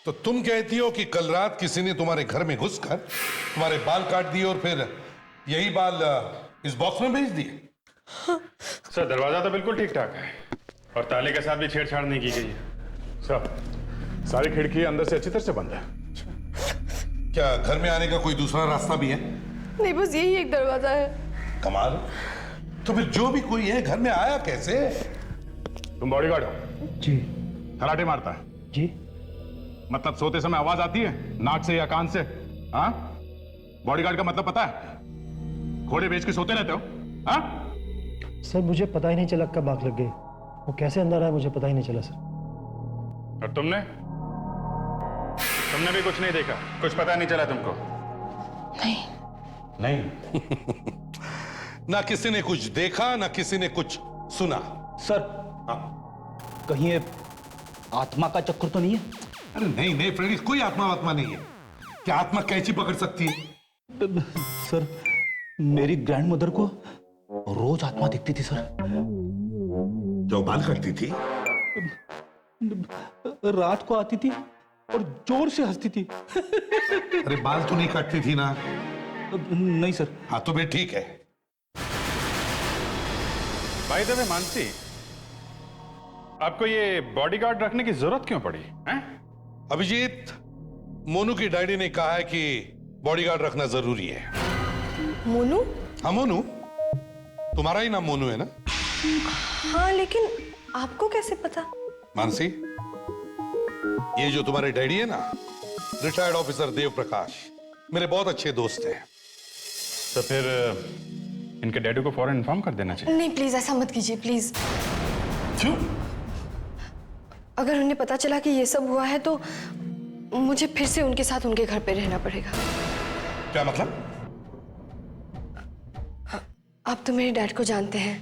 तो तुम कहती हो कि कल रात किसी ने तुम्हारे घर में घुसकर तुम्हारे बाल काट दिए और फिर यही बाल इस बॉक्स में भेज दिए? सर दरवाजा तो बिल्कुल ठीक ठाक है और ताले के साथ भी छेड़छाड़ नहीं की गई है। सर सारी खिड़की अंदर से अच्छी तरह से बंद है। क्या घर में आने का कोई दूसरा रास्ता भी है? नहीं, बस यही एक दरवाजा है। कमाल। तो फिर जो भी कोई है घर में आया कैसे? तुम बॉडीगार्ड हो? जी। खराटे मारता है? जी। मतलब सोते समय आवाज आती है नाक से या कान से? हाँ, बॉडीगार्ड का मतलब पता है? घोड़े बेच के सोते रहते हो? हाँ? सर मुझे पता ही नहीं चला कब आग लग गई। वो कैसे अंदर आया मुझे पता ही नहीं चला सर। और तुमने भी कुछ नहीं देखा? कुछ पता नहीं चला तुमको? नहीं। ना किसी ने कुछ देखा ना किसी ने कुछ सुना। सर कहीं ये आत्मा का चक्कर तो नहीं है? अरे नहीं नहीं फ्रेंड्स, कोई आत्मा नहीं है। क्या आत्मा कैंची पकड़ सकती है? सर मेरी ग्रैंडमदर को रोज आत्मा दिखती थी सर। जो बाल काटती थी? रात को आती थी और जोर से हंसती थी। अरे बाल तो नहीं काटती थी ना? नहीं सर। हाँ तो फिर ठीक है। बाय द वे मानसी, आपको ये बॉडीगार्ड रखने की जरूरत क्यों पड़ी हैं? अभिजीत, मोनू की डैडी ने कहा है कि बॉडीगार्ड रखना जरूरी है। मोनू? हाँ मोनू, तुम्हारा ही नाम मोनू है ना? हाँ, लेकिन आपको कैसे पता? मानसी, ये जो तुम्हारे डैडी है ना, रिटायर्ड ऑफिसर देव प्रकाश, मेरे बहुत अच्छे दोस्त हैं। तो फिर इनके डैडी को फौरन इन्फॉर्म कर देना चाहिए। नहीं प्लीज, ऐसा मत कीजिए प्लीज। क्यों? अगर उन्हें पता चला कि ये सब हुआ है तो मुझे फिर से उनके साथ उनके घर पे रहना पड़ेगा। क्या मतलब? आप तो मेरे डैड को जानते हैं,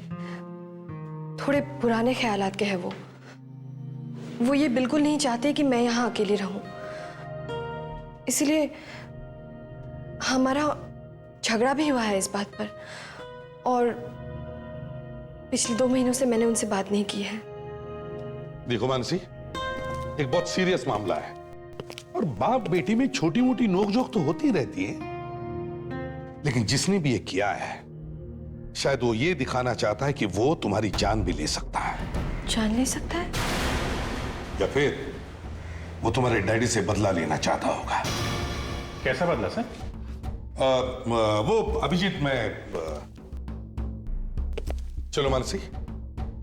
थोड़े पुराने ख्यालात के हैं वो ये बिल्कुल नहीं चाहते कि मैं यहाँ अकेली रहूं। इसलिए हमारा झगड़ा भी हुआ है इस बात पर, और पिछले 2 महीनों से मैंने उनसे बात नहीं की है। देखो मानसी, एक बहुत सीरियस मामला है और बाप बेटी में छोटी मोटी नोकझोंक तो होती रहती है, लेकिन जिसने भी ये किया है शायद वो ये दिखाना चाहता है कि वो तुम्हारी जान भी ले सकता है। जान ले सकता है? या फिर वो तुम्हारे डैडी से बदला लेना चाहता होगा। कैसा बदला सर? वो अभिजीत, चलो मानसी,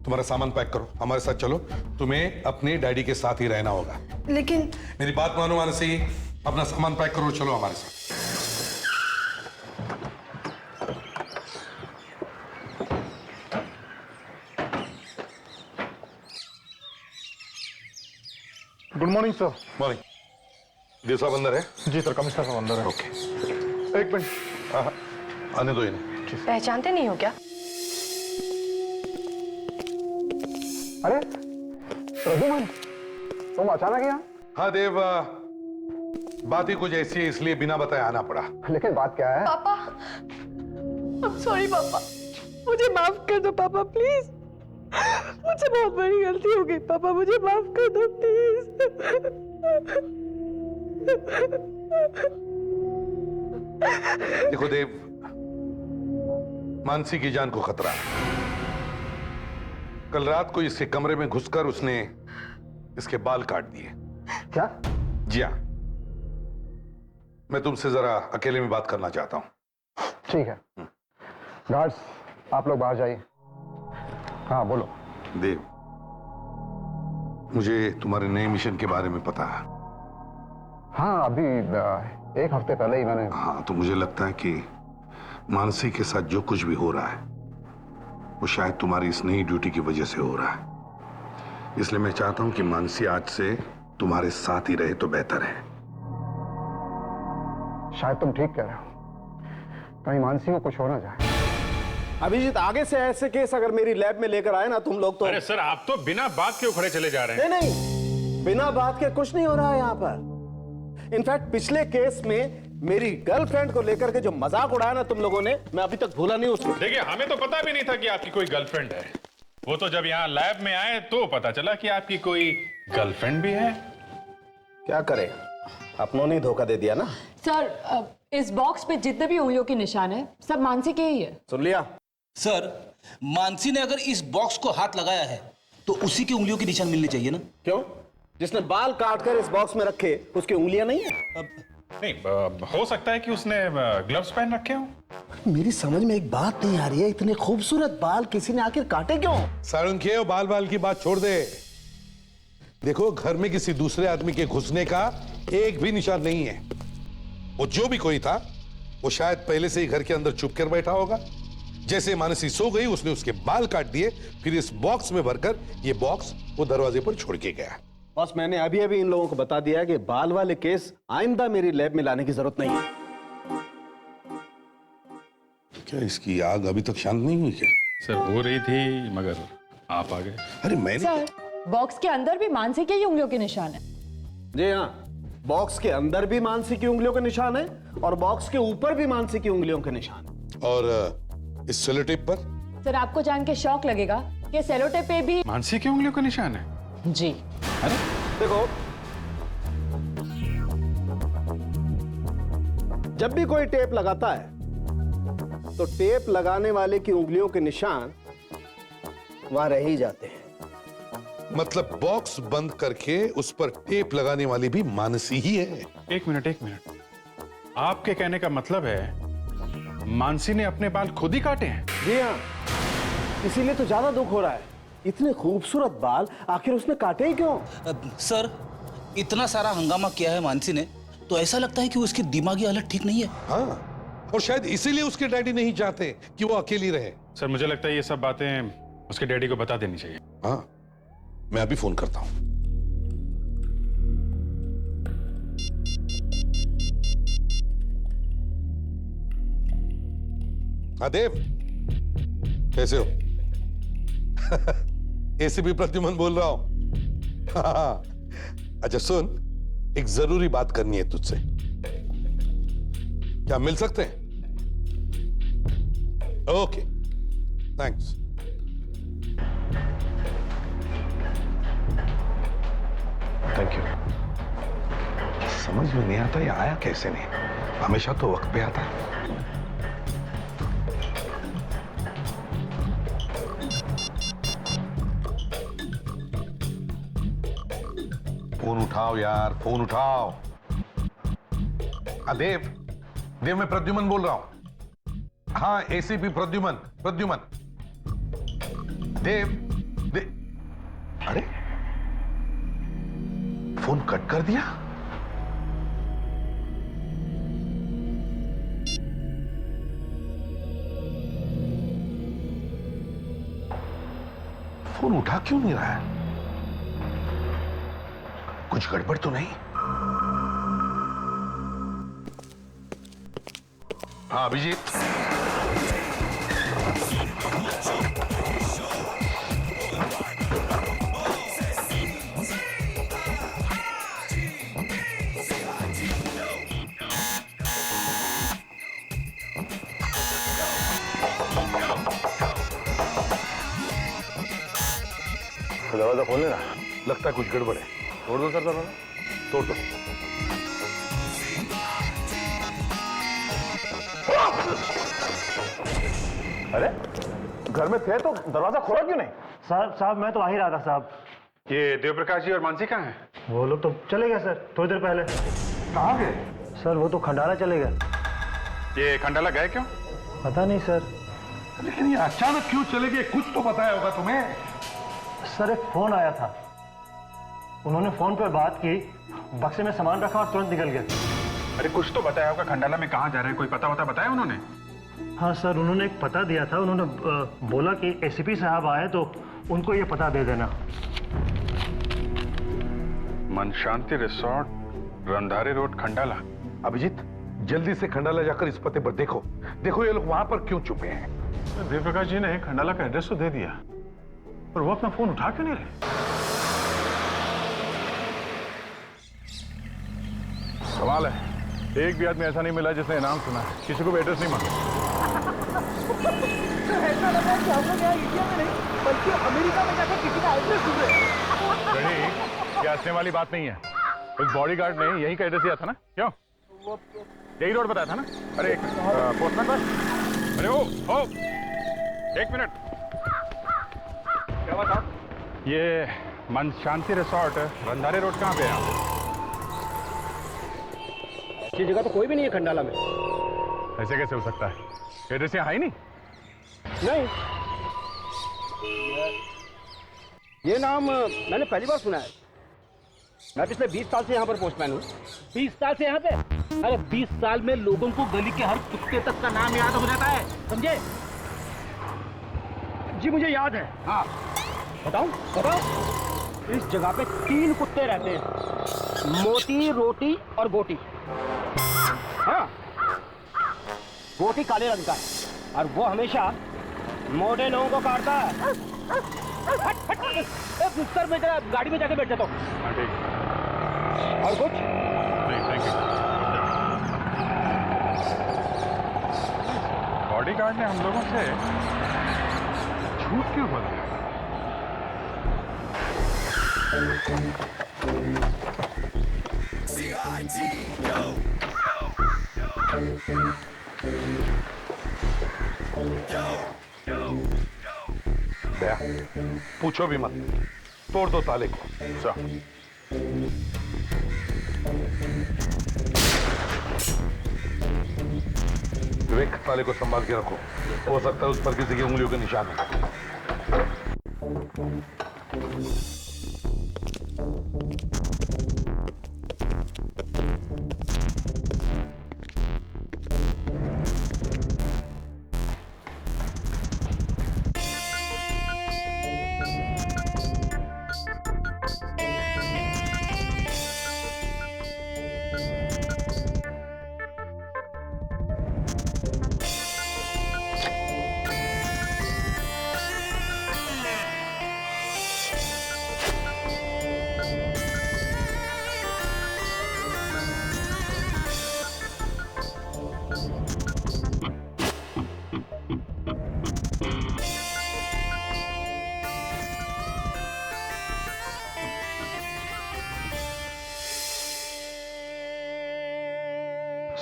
तुम्हारा सामान पैक करो, हमारे साथ चलो। तुम्हें अपने डैडी के साथ ही रहना होगा। लेकिन मेरी बात मानो मानसी, अपना सामान पैक करो, चलो हमारे साथ। Good morning sir. मॉर्निंग। देव साहब अंदर है? जी सर, कमिश्नर साहब अंदर है। ओके, एक मिनट। आने दो इन्हें। पहचानते नहीं हो क्या? अरे रघुमन, तुम अचानक यहाँ? हाँ देव, बात ही कुछ ऐसी है, इसलिए बिना बताए आना पड़ा। लेकिन बात क्या है? पापा, सॉरी पापा, मुझे माफ कर दो पापा प्लीज। मुझसे बहुत बड़ी गलती हो गई पापा, मुझे माफ कर दो प्लीज। देखो देव, मानसी की जान को खतरा है। कल रात को इसके कमरे में घुसकर उसने इसके बाल काट दिए। क्या? जी हाँ, मैं तुमसे जरा अकेले में बात करना चाहता हूं। ठीक है। गार्ड्स, आप लोग बाहर जाइए। हाँ बोलो। देव, मुझे तुम्हारे नए मिशन के बारे में पता है। हाँ, अभी 1 हफ्ते पहले ही मैंने। हाँ, तो मुझे लगता है कि मानसी के साथ जो कुछ भी हो रहा है वो शायद तुम्हारी इस नई ड्यूटी की वजह से हो रहा है। इसलिए मैं चाहता हूं कि मानसी आज से तुम्हारे साथ ही रहे तो बेहतर है। शायद तुम ठीक कह रहे हो, कहीं मानसी को कुछ हो ना जाए। अभिजीत, आगे से ऐसे केस अगर मेरी लैब में लेकर आए ना तुम लोग तो। अरे सर, आप तो बिना बात के उखड़े चले जा रहे हैं। नहीं, बिना बात के कुछ नहीं हो रहा है यहाँ पर। इनफैक्ट पिछले केस में मेरी गर्लफ्रेंड को लेकर के जो मजाक उड़ाया ना तुम लोगों ने, मैं अभी तक भूला नहीं उसको। देखिए, हमें तो पता भी नहीं था कि आपकी कोई गर्लफ्रेंड है। वो तो जब यहाँ लैब में आए तो पता चला कि आपकी कोई गर्लफ्रेंड भी है। क्या करें, अपनों ने धोखा दे दिया ना। सर इस बॉक्स पे जितने भी उंगलियों के निशान है सब मानसी के ही है। सुन लिया? सर मानसी ने अगर इस बॉक्स को हाथ लगाया है तो उसी की उंगलियों के निशान मिलने चाहिए ना। क्यों? जिसने बाल काट कर इस बॉक्स में रखे उसकी उंगलियां नहीं है? नहीं, हो सकता है कि उसने ग्लव्स पहन रखे हो। मेरी समझ में एक बात नहीं आ रही है, इतने खूबसूरत बाल किसी ने आखिर काटे क्यों? सारंगे बाल बाल की बात छोड़ दे। देखो, घर में किसी दूसरे आदमी के घुसने का एक भी निशान नहीं है। वो जो भी कोई था वो शायद पहले से ही घर के अंदर छुप कर बैठा होगा। जैसे मानसी सो गई उसने उसके बाल काट दिए, फिर इस बॉक्स में भरकर ये बॉक्स वो दरवाजे पर छोड़ के गया। बस मैंने अभी अभी इन लोगों को बता दिया है कि बाल वाले केस आइंदा मेरी लैब में लाने की जरूरत नहीं है। क्या इसकी आग अभी तक शांत नहीं हुई क्या? सर हो रही थी मगर आप आ गए। अरे मैंने सर बॉक्स के अंदर भी मानसी के ही उंगलियों के निशान है। जी हाँ, बॉक्स के अंदर भी मानसी की उंगलियों के निशान है और बॉक्स के ऊपर भी मानसी की उंगलियों के निशान है। और इस सेलो टेप पर? सर आपको जान के शौक लगेगा कि सेलोटेप पे भी मानसी की उंगलियों का निशान है। जी। देखो, जब भी कोई टेप लगाता है तो टेप लगाने वाले की उंगलियों के निशान वहां रह ही जाते हैं। मतलब बॉक्स बंद करके उस पर टेप लगाने वाली भी मानसी ही है। एक मिनट, आपके कहने का मतलब है मानसी ने अपने बाल खुद ही काटे हैं? जी हाँ, इसीलिए तो ज्यादा दुख हो रहा है। इतने खूबसूरत बाल आखिर उसने काटे ही क्यों? सर इतना सारा हंगामा किया है मानसी ने तो ऐसा लगता है कि उसकी दिमागी हालत ठीक नहीं है। हाँ, और शायद इसीलिए उसके डैडी नहीं चाहते कि वो अकेली रहे। सर मुझे लगता है ये सब बातें उसके डैडी को बता देनी चाहिए। हाँ, मैं अभी फोन करता हूं। हाँ देव, कैसे हो? एसीपी प्रद्युमन बोल रहा हूं। हाँ, अच्छा सुन, एक जरूरी बात करनी है तुझसे। क्या मिल सकते हैं? Okay, thanks. Thank you. समझ में नहीं आता ये आया कैसे नहीं, हमेशा तो वक्त पे आता है। फोन उठाओ यार, फोन उठाओ। देव, मैं प्रद्युमन बोल रहा हूं। हाँ, एसीपी प्रद्युमन। देव, अरे फोन कट कर दिया। फोन उठा क्यों नहीं रहा है? कुछ गड़बड़ तो नहीं? हाँ अभिजीत, दरवाजा खोलने ना, लगता है कुछ गड़बड़ है। तोड़ दो सर दरवाजा, तोड़ दो। अरे घर में थे तो दरवाजा खोला क्यों नहीं? साहब मैं तो आ ही रहा था साहब। ये देवप्रकाश जी और मानसी कहाँ हैं? वो लोग तो चले गए सर, थोड़ी देर पहले। कहाँ गए? सर वो तो खंडाला चले गए। ये खंडाला गए क्यों? पता नहीं सर। लेकिन ये अचानक क्यों चले गए, कुछ तो बताया होगा तुम्हें। सर एक फोन आया था, उन्होंने फोन पर बात की, बक्से में सामान रखा और तुरंत निकल गए। अरे कुछ तो बताया होगा, खंडाला में कहाँ जा रहे हैं, कोई पता बताया उन्होंने? हाँ सर, उन्होंने एक पता दिया था। उन्होंने बोला कि एसीपी साहब आए तो उनको ये पता दे देना। मन शांति रिसोर्ट, रंधारी रोड, खंडाला। अभिजीत, जल्दी से खंडाला जाकर इस पते पर देखो ये लोग वहां पर क्यों छुपे हैं। देवप्रकाश जी ने खंडाला का एड्रेस तो दे दिया, पर वो अपना फोन उठा क्यों नहीं रहे? सवाल है, एक भी आदमी ऐसा नहीं मिला जिसने इनाम सुना है, किसी को भी एड्रेस नहीं मांगा। ऐसा लगा कि हम लोग यहाँ इंडिया में नहीं बल्कि अमेरिका में जाकर किसी का एड्रेस ढूंढ रहे हैं। ये हंसने वाली बात नहीं है। उस बॉडीगार्ड ने यही का एड्रेस दिया था ना? क्यों? यही रोड बताया था ना? अरे पोस्टमैन बस, अरे ओ एक मिनट। क्या बात है? ये मन शांति रिसोर्ट रंधारे रोड कहाँ पे है? अच्छी जगह तो कोई भी नहीं है खंडाला में। ऐसे कैसे हो सकता है? एड्रेस यहाँ है ही नहीं। नहीं, ये नाम मैंने पहली बार सुना है। मैं पिछले 20 साल से यहाँ पर पोस्टमैन हूँ। 20 साल से यहाँ पे? अरे 20 साल में लोगों को गली के हर कुत्ते तक का नाम याद हो जाता है, समझे? जी मुझे याद है। हाँ बताऊँ? इस जगह पे 3 कुत्ते रहते हैं, मोटी, रोटी और गोटी। हाँ, गोटी काले रंग का है और वो हमेशा मोटे लोगों को काटता है। हट, हट, सर मैं जरा गाड़ी में जाके बैठ जाता हूँ। और कुछ नहीं, थैंक यू। बॉडीगार्ड ने हम लोगों से झूठ क्यों बोला? दया, पूछो भी मत, तोड़ दो ताले को। विवेक, ताले को संभाल के रखो, हो सकता है उस पर किसी की उंगलियों के निशान है।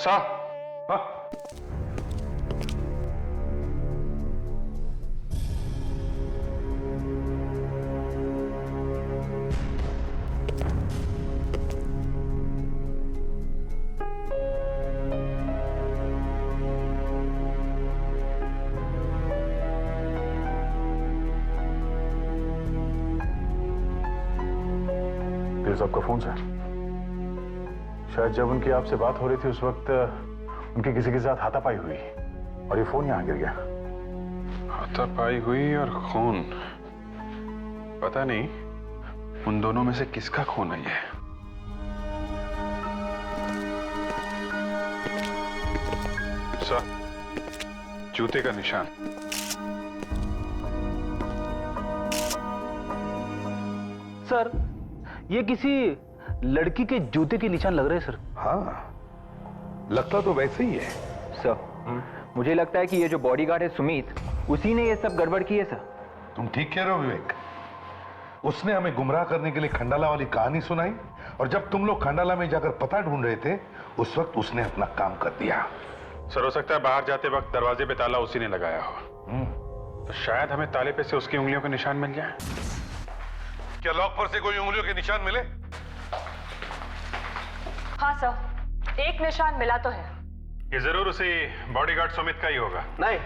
सा ये सबका फोन सर, शायद जब उनकी आपसे बात हो रही थी उस वक्त उनके किसी के साथ हाथापाई हुई और ये फोन यहां गिर गया। हाथापाई हुई और खून, पता नहीं उन दोनों में से किसका खून है ये। सर, जूते का निशान। सर, ये किसी लड़की के जूते के निशान लग रहे हैं सर। हाँ, लगता तो वैसे ही है। सर, मुझे लगता है कि ये जो बॉडीगार्ड है सुमित, उसी ने ये सब गड़बड़ की है सर। तुम ठीक कह रहे हो विवेक। उसने हमें गुमराह करने के लिए खंडाला वाली कहानी सुनाई और जब तुम लोग खंडाला में जाकर पता ढूंढ रहे थे उस वक्त उसने अपना काम कर दिया। सर, हो सकता है बाहर जाते वक्त दरवाजे पे ताला उसी ने लगाया हो, तो शायद हमें ताले पे से उसकी उंगलियों के निशान मिल जाए। क्या लॉक पर से कोई उंगलियों के निशान मिले? हाँ सर, एक निशान मिला तो है। ये जरूर उसी बॉडीगार्ड सुमित का ही होगा। नहीं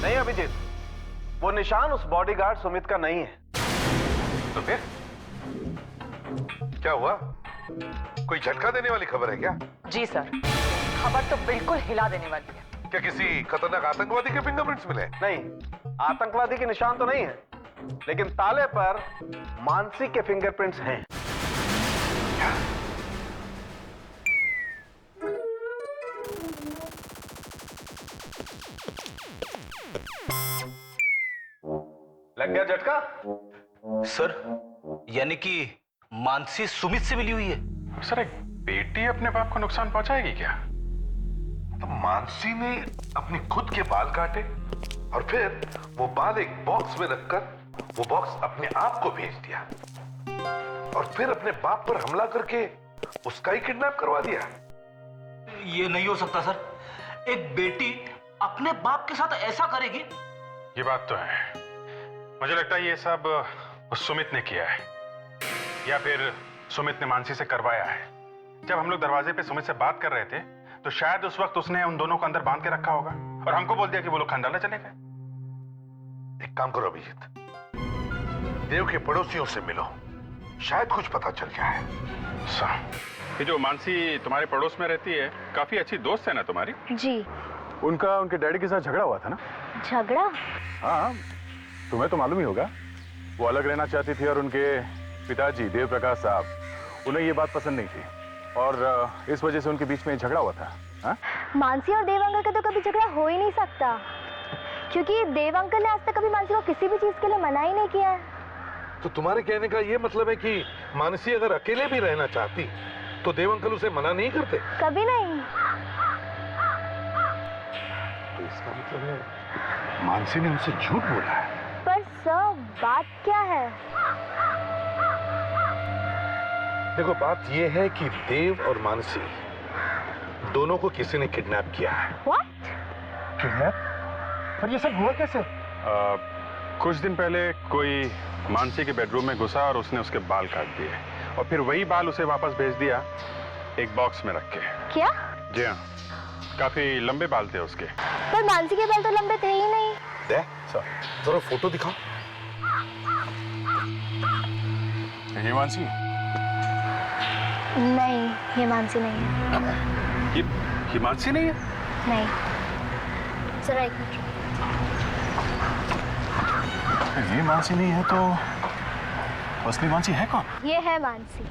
नहीं अभिजीत, वो निशान उस बॉडीगार्ड सुमित का नहीं है। तो फिर क्या हुआ? कोई झटका देने वाली खबर है क्या? जी सर, खबर तो बिल्कुल हिला देने वाली है। क्या किसी खतरनाक आतंकवादी के फिंगरप्रिंट्स मिले? नहीं, आतंकवादी के निशान तो नहीं है, लेकिन ताले पर मानसी के फिंगरप्रिंट्स हैं। लग गया झटका? सर, यानी कि मानसी सुमित से मिली हुई है। सर, एक बेटी अपने बाप को नुकसान पहुंचाएगी क्या? तो मानसी ने अपने खुद के बाल काटे और फिर वो बाल एक बॉक्स में रखकर वो बॉक्स अपने आप को भेज दिया और फिर अपने बाप पर हमला करके उसका ही किडनैप करवा दिया? ये नहीं हो सकता सर। एक बेटी अपने बाप के साथ ऐसा करेगी? ये बात तो है। मुझे लगता है ये सब उस सुमित ने किया है, या फिर सुमित ने मानसी से करवाया है। जब हम लोग दरवाजे पे सुमित से बात कर रहे थे तो शायद उस वक्त उसने उन दोनों को अंदर बांध के रखा होगा और हमको बोल दिया कि वो लोग खंडाला चले गए। एक काम करो अभिजीत, देव के पड़ोसियों से मिलो, शायद कुछ पता चल जाए। ये जो मानसी तुम्हारे पड़ोस में रहती है, काफी अच्छी दोस्त है ना तुम्हारी? जी। उनका उनके डैडी के साथ झगड़ा हुआ था ना? झगड़ा? हाँ, तुम्हें तो मालूम ही होगा। वो अलग रहना चाहती थी और उनके पिताजी देव प्रकाश साहब, उन्हें ये बात पसंद नहीं थी और इस वजह से उनके बीच में झगड़ा हुआ था। हाँ? मानसी और देव अंकल का तो कभी झगड़ा हो ही नहीं सकता, क्योंकि देव अंकल ने आज तक कभी मानसी को किसी भी चीज के लिए मना ही नहीं किया है। तो तुम्हारे कहने का ये मतलब है कि मानसी अगर अकेले भी रहना चाहती तो देव अंकल उसे मना नहीं करते? कभी नहीं। तो इसका मतलब है मानसी ने उनसे झूठ बोला है। पर सर, बात क्या है? देखो, बात ये है कि देव और मानसी दोनों को किसी ने किडनैप किया है। What? किडनैप? पर ये सब हुआ कैसे? कुछ दिन पहले कोई मानसी के बेडरूम में घुसा और उसने उसके बाल काट दिए और फिर वही बाल उसे वापस भेज दिया एक बॉक्स में रख के। क्या? जी हाँ, काफी लंबे बाल थे उसके। पर मानसी के बाल तो लंबे थे ही नहीं। दे, जरा फोटो दिखाओ। ये मानसी? नहीं, ये मानसी नहीं है। ये मानसी नहीं है? नहीं। जरा एक मिनट। ये मानसी नहीं है तो असली मानसी है कौन? ये है मानसी।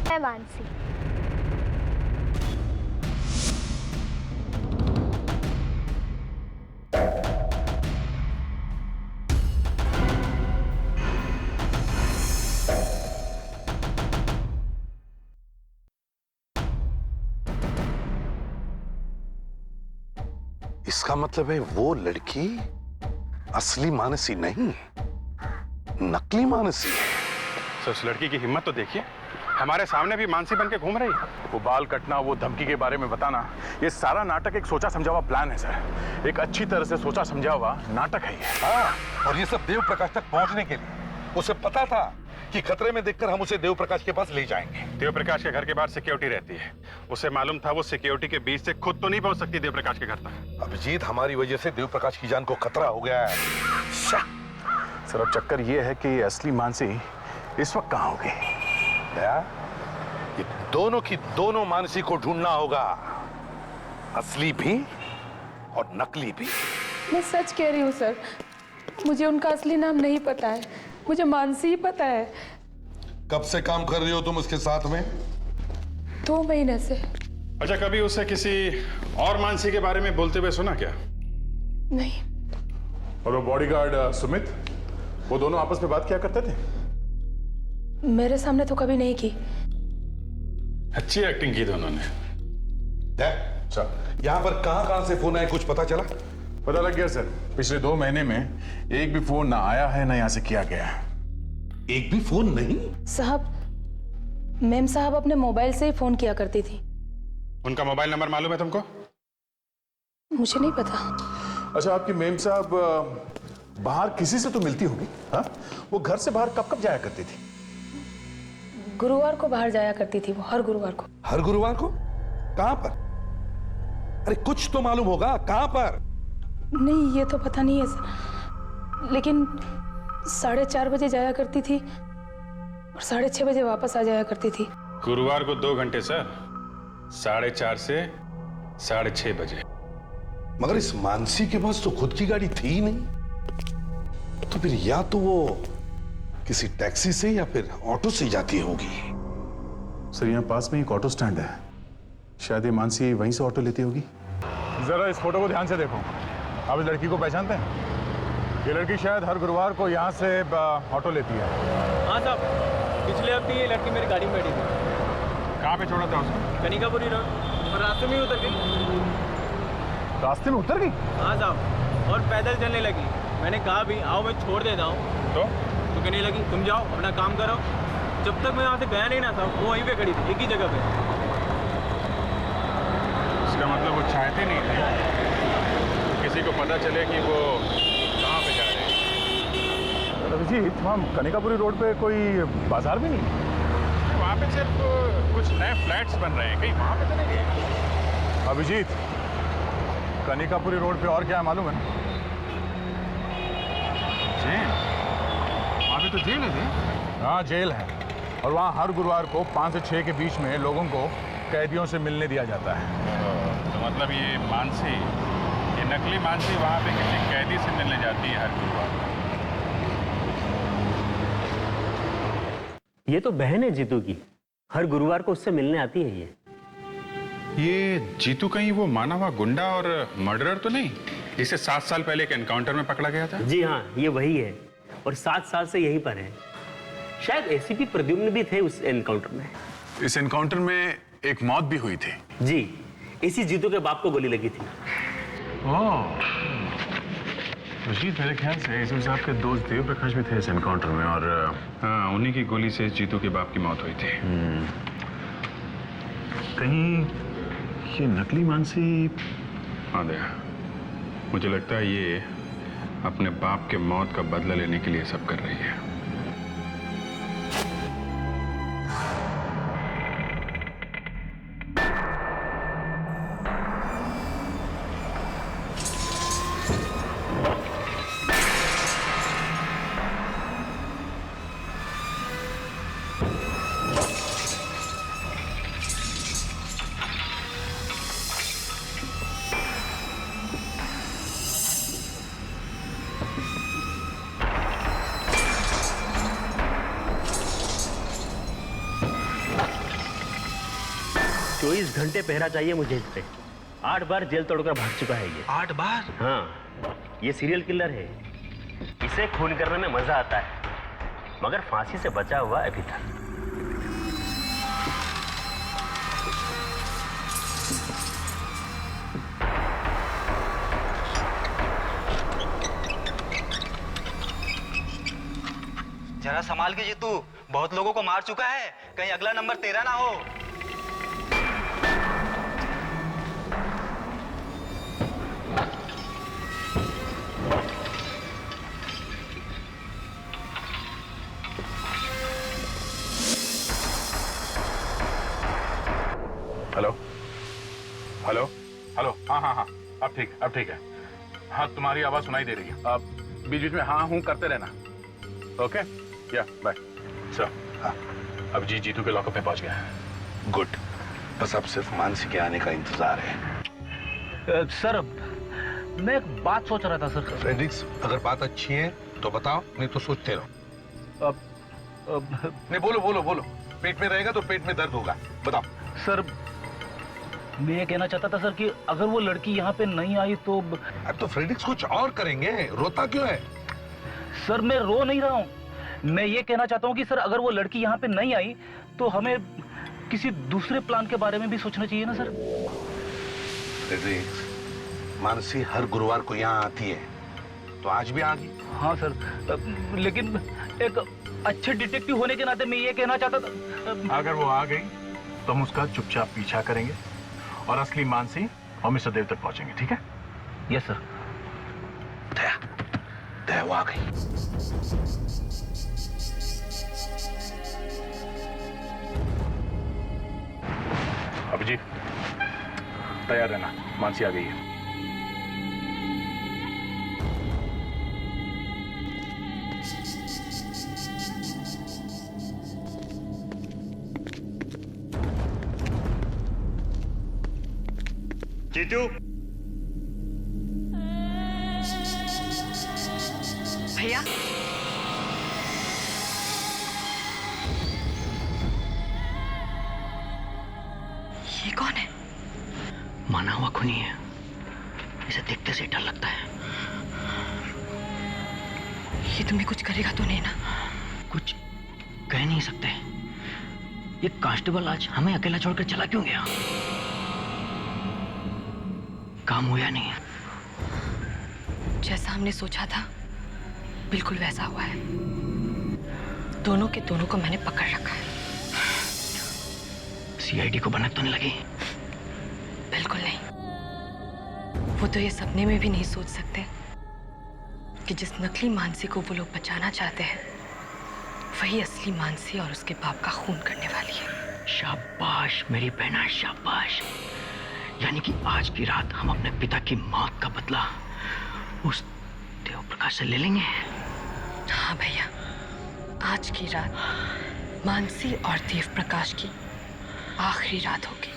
है मानसी। इसका मतलब है वो लड़की असली मानसी नहीं, नकली मानसी है। तो उस लड़की की हिम्मत तो देखिए, हमारे सामने भी मानसी बन के घूम रही है। वो बाल कटना, वो धमकी के बारे में बताना, ये सारा नाटक एक सोचा समझा हुआ प्लान है सर। एक अच्छी तरह से सोचा समझा हुआ नाटक है ये। हाँ, और ये सब देव प्रकाश तक पहुंचने के लिए उसे पता था कि खतरे में देखकर हम उसे देव प्रकाश के पास ले जाएंगे। देव प्रकाश के घर के बाहर सिक्योरिटी रहती है, उसे मालूम था वो सिक्योरिटी के बीच से खुद तो नहीं पहुंच सकती देव प्रकाश के घर तक। अभिजीत, हमारी वजह से देव प्रकाश की जान को खतरा हो गया है। सर, अब चक्कर ये है कि असली मानसी इस वक्त कहाँ होगी? ये दोनों की दोनों मानसी को ढूंढना होगा, असली भी और नकली भी। मैं सच कह रही हूँ सर, मुझे उनका असली नाम नहीं पता है, मुझे मानसी ही पता है। कब से काम कर रही हो तुम उसके साथ में? 2 महीने से। अच्छा, कभी उसे किसी और मानसी के बारे में बोलते हुए सुना क्या? नहीं। और वो बॉडीगार्ड सुमित, वो दोनों आपस में बात किया करते थे? मेरे सामने तो कभी नहीं की। अच्छी एक्टिंग की दोनों ने। यहाँ पर कहां से फोन आए, कुछ पता चला? पता लग गया सर, पिछले 2 महीने में एक भी फोन ना आया है, ना यहाँ से किया गया है। एक भी फोन नहीं? साहब, मैम साहब अपने मोबाइल से ही फोन किया करती थी। उनका मोबाइल नंबर मालूम है तुमको? मुझे नहीं पता। अच्छा, आपकी मेम साहब बाहर किसी से तो मिलती होगी? हाँ, वो घर से बाहर कब कब जाया करती थी? गुरुवार को बाहर जाया करती थी वो, हर गुरुवार को। हर गुरुवार को? कहां पर? अरे कुछ तो मालूम होगा, कहां पर? नहीं, ये तो पता नहीं है सर, लेकिन 4:30 बजे जाया करती थी और 6:30 बजे वापस आ जाया करती थी। गुरुवार को 2 घंटे सर, 4:30 से 6:30 बजे। मगर इस मानसी के पास तो खुद की गाड़ी थी ही नहीं, तो फिर या तो वो किसी टैक्सी से या फिर ऑटो से जाती होगी। सर, यहाँ पास में एक ऑटो स्टैंड है, शायद ये मानसी वहीं से ऑटो लेती होगी। जरा इस फोटो को ध्यान से देखो, आप इस लड़की को पहचानते हैं? ये लड़की शायद हर गुरुवार को यहाँ से ऑटो लेती है। हाँ साहब, पिछले हफ्ते ये लड़की मेरी गाड़ी में बैठी थी। कहाँ पे छोड़ा था उसको? कनिकापुरी रोड। और रास्ते में ही उतर गई। रास्ते में उतर गई? हाँ साहब, और पैदल चलने लगी। मैंने कहा भी आओ मैं छोड़ देता हूँ, तो कहने लगी तुम जाओ अपना काम करो। जब तक मैं यहाँ से गया नहीं ना साहब, वो वहीं पे खड़ी थी, एक ही जगह पे। इसका मतलब वो चाहते नहीं थे किसी को पता चले कि वो कहाँ पे जा रहे हैं। अभिजीत, वहाँ कनिकापुरी रोड पे कोई बाजार भी नहीं? वहाँ पे सिर्फ कुछ नए फ्लैट्स बन रहे हैं, कहीं वहाँ पे तो नहीं गए। अभिजीत, कनिकापुरी रोड पे और क्या है मालूम है? जेल? वहाँ पे तो जेल है जी। हाँ जेल है, और वहाँ हर गुरुवार को 5 से 6 के बीच में लोगों को कैदियों से मिलने दिया जाता है। तो मतलब ये मानसी, ये नकली मानसी वहाँ पे किसी कैदी से मिलने जाती है हर गुरुवार। ये तो बहन है जीतू की, हर गुरुवार को उससे मिलने आती है ये जीतू कहीं वो माना हुआ गुंडा और मर्डरर तो नहीं, जिसे 7 साल पहले एक एनकाउंटर में पकड़ा गया था? जी हाँ, ये वही है, और 7 साल से यहीं पर है। शायद एसीपी प्रद्युम्न भी थे उस एनकाउंटर में। इस एनकाउंटर में एक मौत भी हुई थी। जी, इसी जीतू के बाप को गोली लगी थी। रशीद, मेरे ख्याल से एसीपी साहब के दोस्त देव प्रकाश भी थे इस एनकाउंटर में, और हाँ, उन्हीं की गोली से जीतू के बाप की मौत हुई थी। कहीं ये नकली मानसी? हाँ दया, मुझे लगता है ये अपने बाप के मौत का बदला लेने के लिए सब कर रही है। घंटे पहरा चाहिए मुझे इस पे। 8 बार जेल तोड़कर भाग चुका है ये। 8 बार? हाँ, ये सीरियल किलर है। इसे खून करने में मजा आता है, मगर फांसी से बचा हुआ अभी तक। जरा संभाल के जीतू, बहुत लोगों को मार चुका है, कहीं अगला नंबर तेरा ना हो। हेलो हेलो हेलो, हाँ हाँ हाँ, अब ठीक है। हाँ, तुम्हारी आवाज सुनाई दे रही है। अब बीच बीच में हाँ हूँ करते रहना। ओके, या बाय। सर, हाँ, अब जीतू के लॉकअप में पहुंच गया है। गुड, बस अब सिर्फ मानसी के आने का इंतजार है। सर, मैं एक बात सोच रहा था सर। फ्रेडरिक्स, अगर बात अच्छी है तो बताओ, नहीं तो सोचते रहो। नहीं, बोलो। पेट में रहेगा तो पेट में दर्द होगा, बताओ। सर, मैं ये कहना चाहता था सर कि अगर वो लड़की यहाँ पे नहीं आई तो... अब तो फ्रेडरिक्स कुछ और करेंगे, रोता क्यों है? सर, मैं रो नहीं रहा हूँ, मैं ये कहना चाहता हूँ कि सर अगर वो लड़की यहाँ पे नहीं आई तो हमें किसी दूसरे प्लान के बारे में भी सोचना चाहिए ना सर। फ्रेडरिक्स, मानसी हर गुरुवार को यहाँ आती है, तो आज भी आ गई। हाँ सर, लेकिन एक अच्छे डिटेक्टिव होने के नाते मैं ये कहना चाहता था, अगर वो आ गई तो हम उसका चुपचाप पीछा करेंगे और असली मानसी और मिस्टर देव तक पहुंचेंगे, ठीक है? Yes sir. दया वो आ गई। अभिजीत, तैयार रहना, मानसी आ गई है। जीतू, भैया, ये कौन है? माना हुआ खूनी है, इसे देखते से डर लगता है। ये तुम्हें कुछ करेगा तो नहीं ना? कुछ कह नहीं सकते। ये कांस्टेबल आज हमें अकेला छोड़कर चला क्यों गया? काम हुआ नहीं है। जैसा हमने सोचा था बिल्कुल वैसा हुआ है। दोनों के दोनों को मैंने पकड़ रखा है। सीआईडी को भनक तो नहीं लगी? बिल्कुल नहीं। वो तो ये सपने में भी नहीं सोच सकते कि जिस नकली मानसी को वो लोग बचाना चाहते हैं वही असली मानसी और उसके बाप का खून करने वाली है। शाबाश मेरी बहना, शाबाश। यानी कि आज की रात हम अपने पिता की मौत का बदला उस देव प्रकाश से ले लेंगे। हाँ भैया, आज की रात मानसी और देव प्रकाश की आखिरी रात होगी।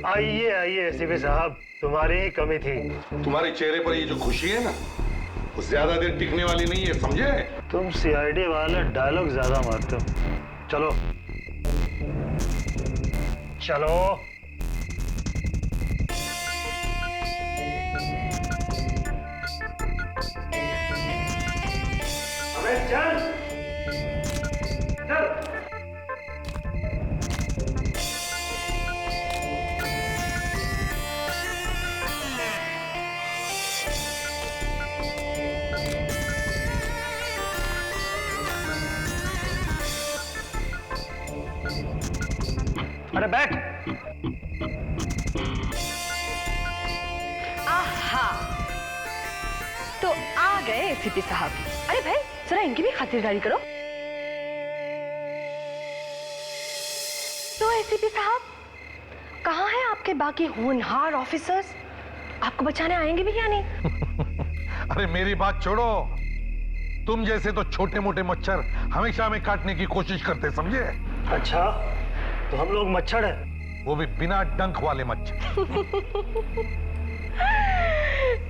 आइए आइए एसीपी साहब, तुम्हारी ही कमी थी। तुम्हारे चेहरे पर ये जो खुशी है ना, वो ज्यादा देर टिकने वाली नहीं है, समझे? तुम सीआईडी वाले डायलॉग ज्यादा मारते हो। चलो चलो। अबे चल चल। अरे बैठ। आहा, तो आ गए एसीपी साहब। अरे भाई जरा इनकी भी खातिरदारी करो। तो एसीपी साहब, कहाँ हैं आपके बाकी होनहार ऑफिसर्स? आपको बचाने आएंगे भी या नहीं? अरे मेरी बात छोड़ो, तुम जैसे तो छोटे मोटे मच्छर हमेशा हमें काटने की कोशिश करते, समझे? अच्छा, तो हम लोग मच्छर हैं? वो भी बिना डंक वाले मच्छर।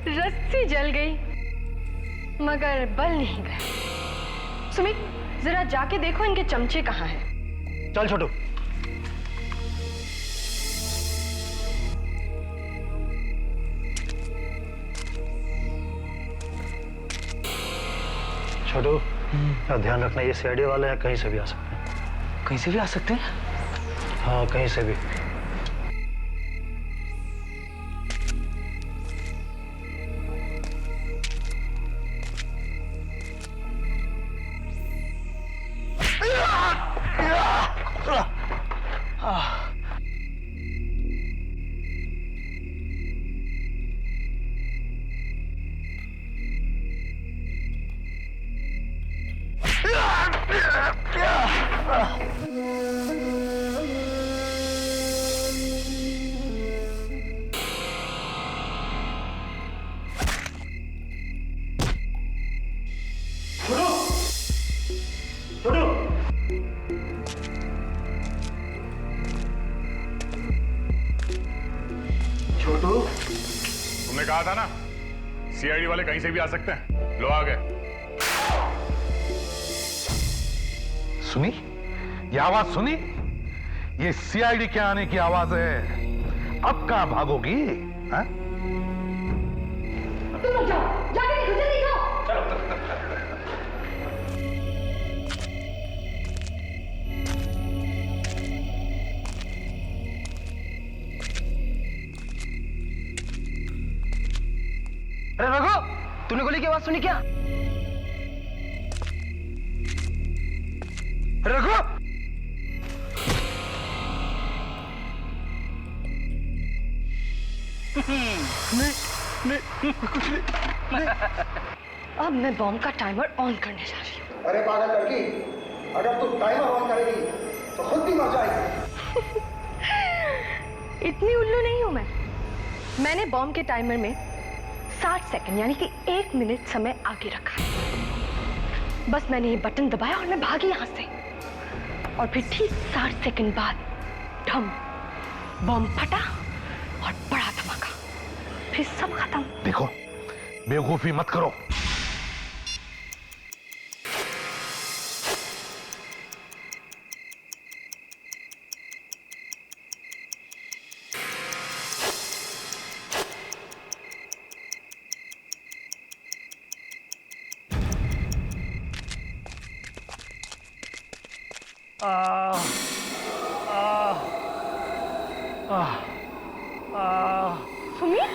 रस्सी जल गई मगर बल नहीं गया। सुमित, जरा जाके देखो इनके चमचे कहाँ हैं। चल छोटू। छोटू, ध्यान रखना, ये सीआईडी वाले हैं, कहीं से भी आ सकते हैं। कहीं से भी आ सकते हैं? हाँ, कहीं से भी। छोटू, तुमने कहा था ना सीआईडी वाले कहीं से भी आ सकते हैं। लो आ गए। सुनी ये आवाज? सुनी? ये सीआईडी के आने की आवाज है। अब कहां भागोगी? हाँ? तुम लोग जाओ, जाके देखो, जल्दी जाओ। अरे रघु, तूने गोली की आवाज सुनी क्या? रघु! नहीं, कुछ नहीं। अब मैं बॉम्ब का टाइमर ऑन करने जा रही हूँ। अरे पागल लड़की, अगर तू टाइमर ऑन करेगी तो खुद भी मर जाएगी। इतनी उल्लू नहीं हूं मैं। मैंने बॉम्ब के टाइमर में 60 सेकंड यानी कि 1 मिनट समय आगे रखा है। बस मैंने ये बटन दबाया और मैं भागी यहां से। और फिर ठीक 60 सेकंड बाद ढम, बॉम्ब फटा और बड़ा धमाका। फिर सब खत्म। देखो, बेवकूफी मत करो। सुमित,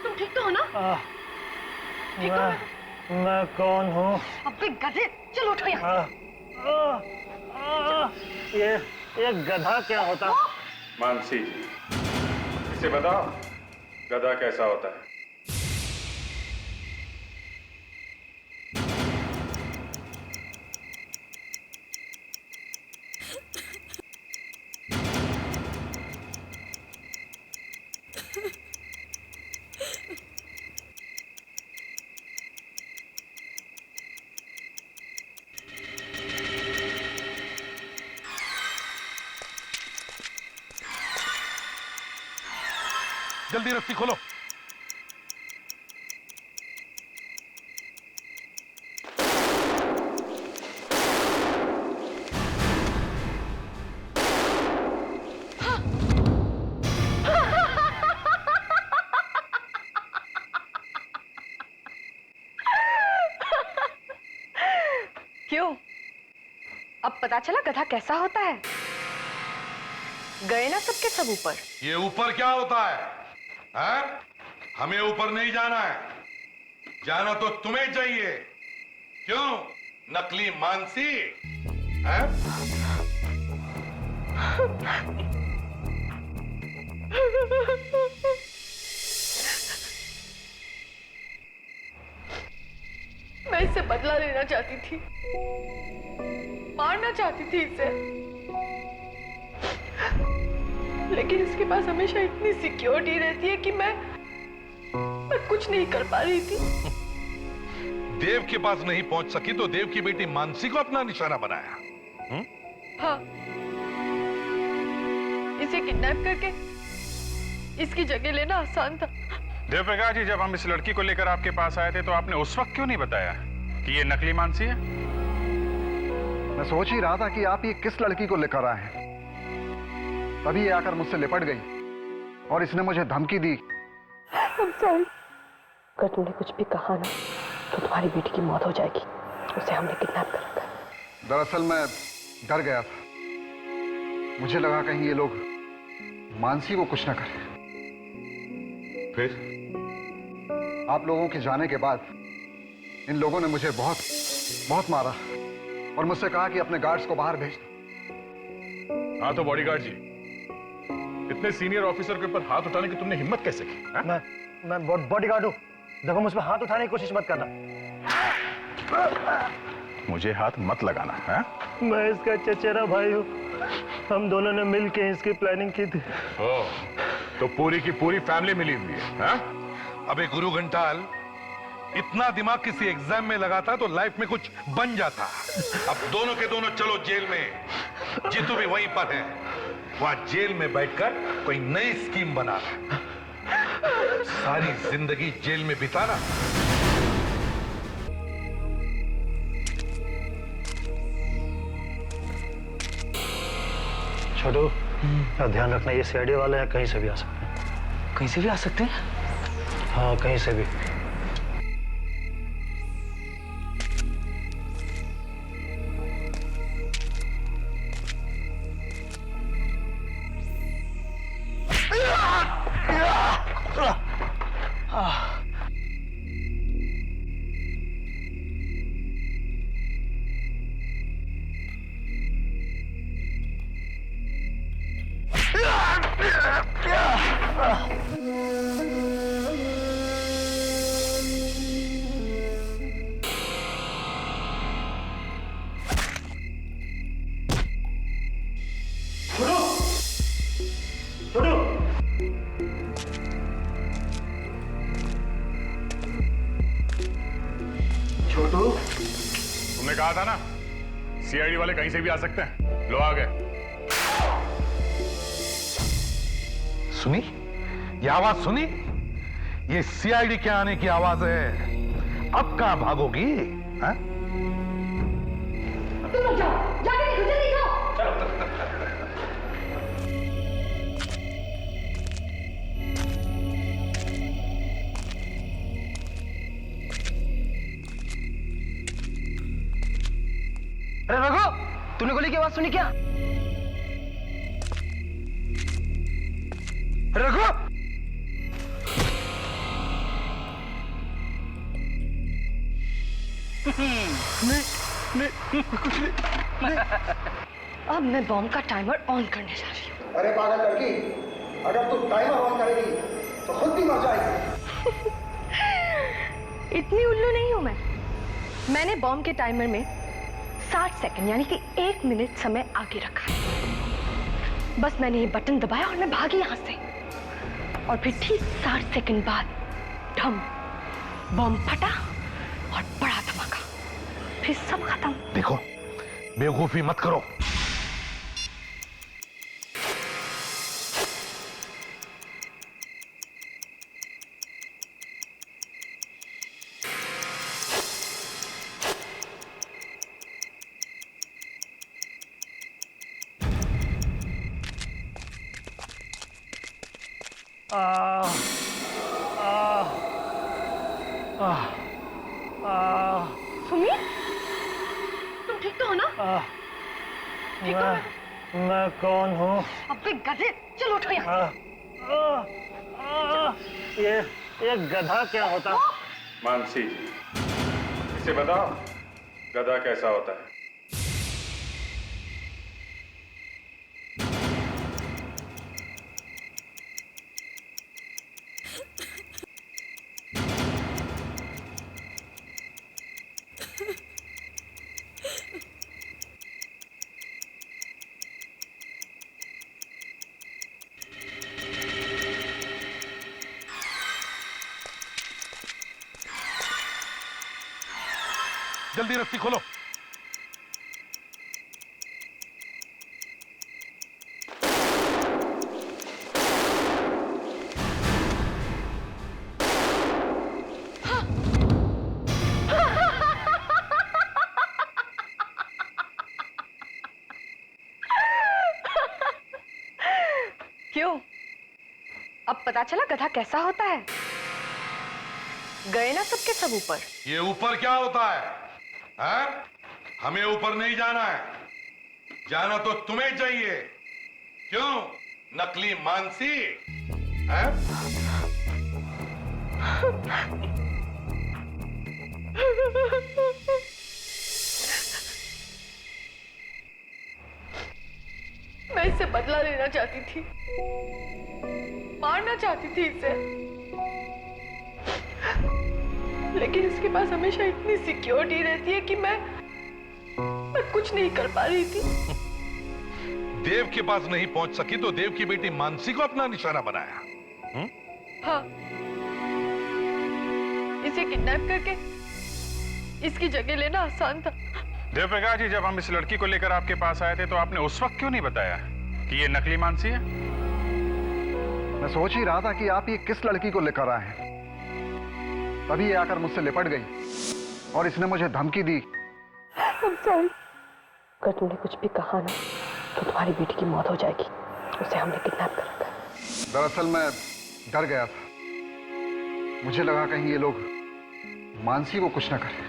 तुम ठीक तो हो ना? ठीक तो? मैं कौन हूँ? अबे गधे, चलो उठो यहाँ। ये गधा क्या होता? मानसी, इसे बताओ गधा कैसा होता है? जल्दी रस्सी खोलो। क्यों? अब पता चला गधा कैसा होता है? गए ना सबके सब ऊपर। ये ऊपर क्या होता है? हैं? हमें ऊपर नहीं जाना है, जाना तो तुम्हें चाहिए। क्यों? नकली मानसी हैं? मैं इससे बदला लेना चाहती थी, मारना चाहती थी इसे, लेकिन इसके पास हमेशा इतनी सिक्योरिटी रहती है कि मैं कुछ नहीं कर पा रही थी। देव के पास नहीं पहुंच सकी तो देव की बेटी मानसी को अपना निशाना बनाया। हाँ, इसे किडनैप करके इसकी जगह लेना आसान था। देव प्रकाश जी, जब हम इस लड़की को लेकर आपके पास आए थे तो आपने उस वक्त क्यों नहीं बताया कि ये नकली मानसी है? मैं सोच ही रहा था कि आप ये किस लड़की को लेकर आए हैं। तभी ये आकर मुझसे लिपट गई और इसने मुझे धमकी दी। I'm sorry। अगर तुमने कुछ भी कहा ना तो तुम्हारी बेटी की मौत हो जाएगी। उसे हमने किडनैप कर रखा है। दरअसल मैं डर गया था, मुझे लगा कहीं ये लोग मानसी को कुछ ना करें। फिर आप लोगों के जाने के बाद इन लोगों ने मुझे बहुत मारा और मुझसे कहा कि अपने गार्ड्स को बाहर भेज दो। हाँ तो बॉडीगार्ड जी, इतने सीनियर ऑफिसर के ऊपर हाथ उठाने की तुमने हिम्मत कैसे की? मैं बॉडीगार्ड हूँ। देखो, मुझ पर हाथ उठाने की कोशिश मत करना। मुझे हाथ मत लगाना है। मैं इसका चचेरा भाई हूँ। हम दोनों ने मिलकर इसकी प्लानिंग की थी। तो पूरी की पूरी फैमिली मिली हुई है? अबे गुरु घंटाल, इतना दिमाग किसी एग्जाम में लगाता तो लाइफ में कुछ बन जाता। अब दोनों के दोनों चलो जेल में। जीतू भी वहीं पर है, वहां जेल में बैठकर कोई नई स्कीम बना रहा है। सारी जिंदगी जेल में बिताना। छोटू, ध्यान रखना, ये सीआईडी वाले हैं, कहीं से भी आ सकते हैं। कहीं से भी आ सकते हैं? हाँ, कहीं से भी। तुमने कहा था ना सीआईडी वाले कहीं से भी आ सकते हैं। लो आ गए। सुनी ये आवाज सुनी? ये सीआईडी के आने की आवाज है। अब कहां भागोगी? हाँ? तुम लोग जाओ, जाके देखो, जल्दी जाओ। अरे रघु, तूने गोली की आवाज सुनी क्या? रघु! अब मैं बॉम्ब का टाइमर ऑन करने जा रही हूँ। अरे पागल लड़की, अगर तू टाइमर ऑन करेगी तो खुद भी मर जाएगी। इतनी उल्लू नहीं हूं मैं। मैंने बॉम्ब के टाइमर में 60 सेकंड यानी कि 1 मिनट समय आगे रखा है। बस मैंने ये बटन दबाया और मैं भागी यहां से। और फिर ठीक 60 सेकंड बाद ढम, बॉम्ब फटा और बड़ा धमाका। फिर सब खत्म। देखो बेवकूफी मत करो। सुमित, तुम ठीक तो हो ना? ठीक तो हो? मैं कौन हूँ? अबे गधे, चलो उठो यहाँ से। ये गधा क्या होता? मानसी, इसे बताओ गधा कैसा होता है? जल्दी रस्सी खोलो। क्यों? अब पता चला गधा कैसा होता है? गए ना सबके सब ऊपर। ये ऊपर क्या होता है? हैं? हमें ऊपर नहीं जाना है। जाना तो तुम्हें चाहिए। क्यों? नकली मानसी? हैं? मैं इससे बदला लेना चाहती थी, मारना चाहती थी इसे, लेकिन इसके पास हमेशा इतनी सिक्योरिटी रहती है कि मैं कुछ नहीं कर पा रही थी। देव के पास नहीं पहुंच सकी तो देव की बेटी मानसी को अपना निशाना बनाया। हाँ, इसे किडनैप करके इसकी जगह लेना आसान था। देव प्रकाश जी, जब हम इस लड़की को लेकर आपके पास आए थे तो आपने उस वक्त क्यों नहीं बताया कि ये नकली मानसी है? मैं सोच ही रहा था कि आप ये किस लड़की को लेकर आए हैं। तभी ये आकर मुझसे लिपट गई और इसने मुझे धमकी दी। I'm sorry। अगर तुमने कुछ भी कहा ना तो तुम्हारी बेटी की मौत हो जाएगी। उसे हमने किडनैप कर रखा है। दरअसल मैं डर गया था। मुझे लगा कहीं ये लोग मानसी को कुछ ना करें।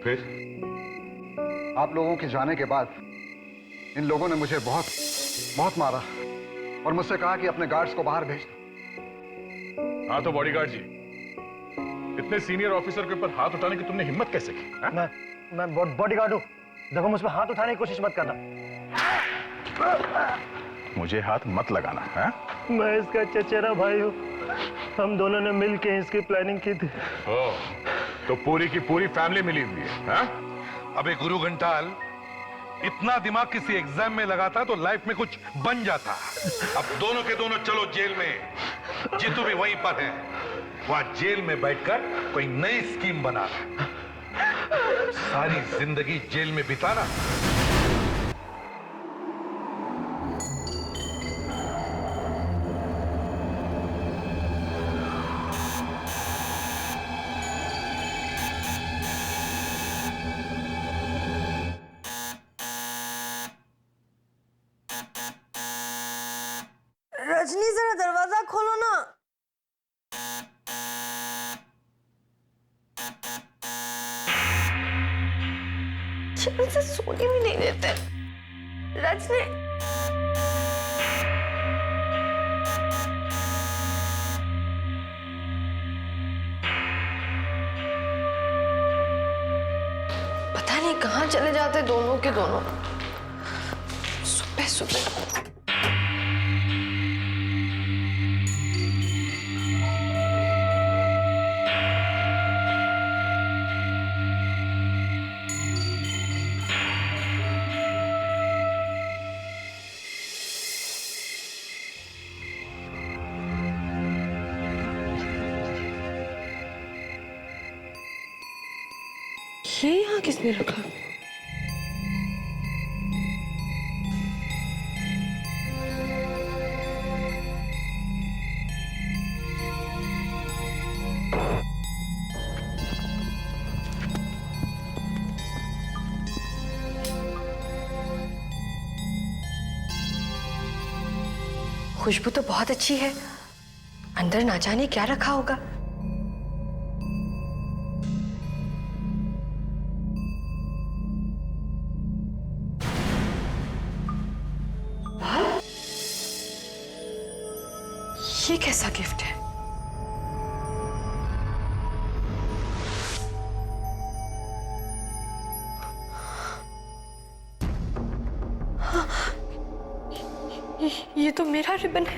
फिर आप लोगों के जाने के बाद इन लोगों ने मुझे बहुत बहुत मारा और मुझसे कहा कि अपने गार्ड्स को बाहर भेज दो। हाँ तो बॉडीगार्ड जी, इतने सीनियर ऑफिसर के ऊपर हाथ उठाने की तुमने हिम्मत कैसे की? मैं बॉडीगार्ड हूँ। देखो, मुझ पर हाथ उठाने की कोशिश मत करना। मुझे हाथ मत लगाना है? मैं इसका चचेरा भाई हूँ। हम दोनों ने मिलके इसकी प्लानिंग की थी। ओह, तो पूरी की पूरी फैमिली मिली हुई है? अबे गुरु घंटाल, इतना दिमाग किसी एग्जाम में लगाता तो लाइफ में कुछ बन जाता। अब दोनों के दोनों चलो जेल में। जीतू भी वहीं पर है, वहां जेल में बैठकर कोई नई स्कीम बना रहा है। सारी जिंदगी जेल में बिताना। रजनी, जरा दरवाजा खोलो ना। चैन से सोने भी नहीं देते। रजनी, पता नहीं कहाँ चले जाते दोनों के दोनों। सुबह सुबह ये यहाँ किसने रखा? खुशबू तो बहुत अच्छी है, अंदर ना जाने क्या रखा होगा। ये कैसा गिफ्ट है? ये तो मेरा रिबन है।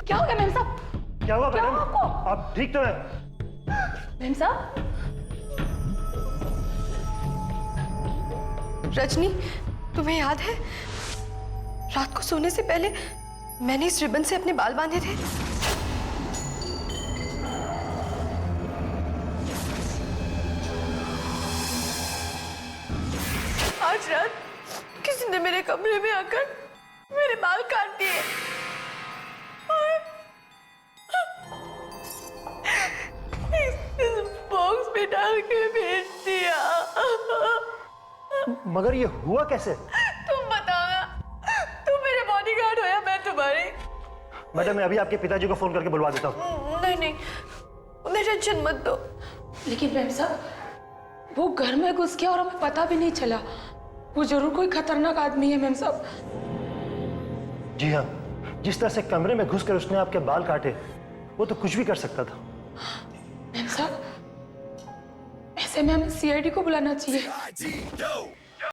क्या हो गया मेम साहब? क्या हुआ मैडम? आपको? आप ठीक तो है? मेम साहब, रजनी, तुम्हें याद है रात को सोने से पहले मैंने इस रिबन से अपने बाल बांधे थे? आज रात किसी ने मेरे कमरे में आकर मेरे बाल काट दिए और इस बॉक्स में डाल के भेज दिया। मगर ये हुआ कैसे? तुम बताओ ना, तुम मेरे बॉडीगार्ड हो या मैं तुम्हारी? मैडम, मैं अभी आपके पिताजी को फोन करके बुलवा देता हूँ। नहीं नहीं, उन्हें टेंशन मत दो। लेकिन मेम साहब, वो घर में घुस गया और हमें पता भी नहीं चला। वो जरूर कोई खतरनाक आदमी है मेम साहब। जी हाँ, जिस तरह से कमरे में घुसकर उसने आपके बाल काटे, वो तो कुछ भी कर सकता था। मेम साहब, ऐसे में हमें सीआईडी को बुलाना चाहिए।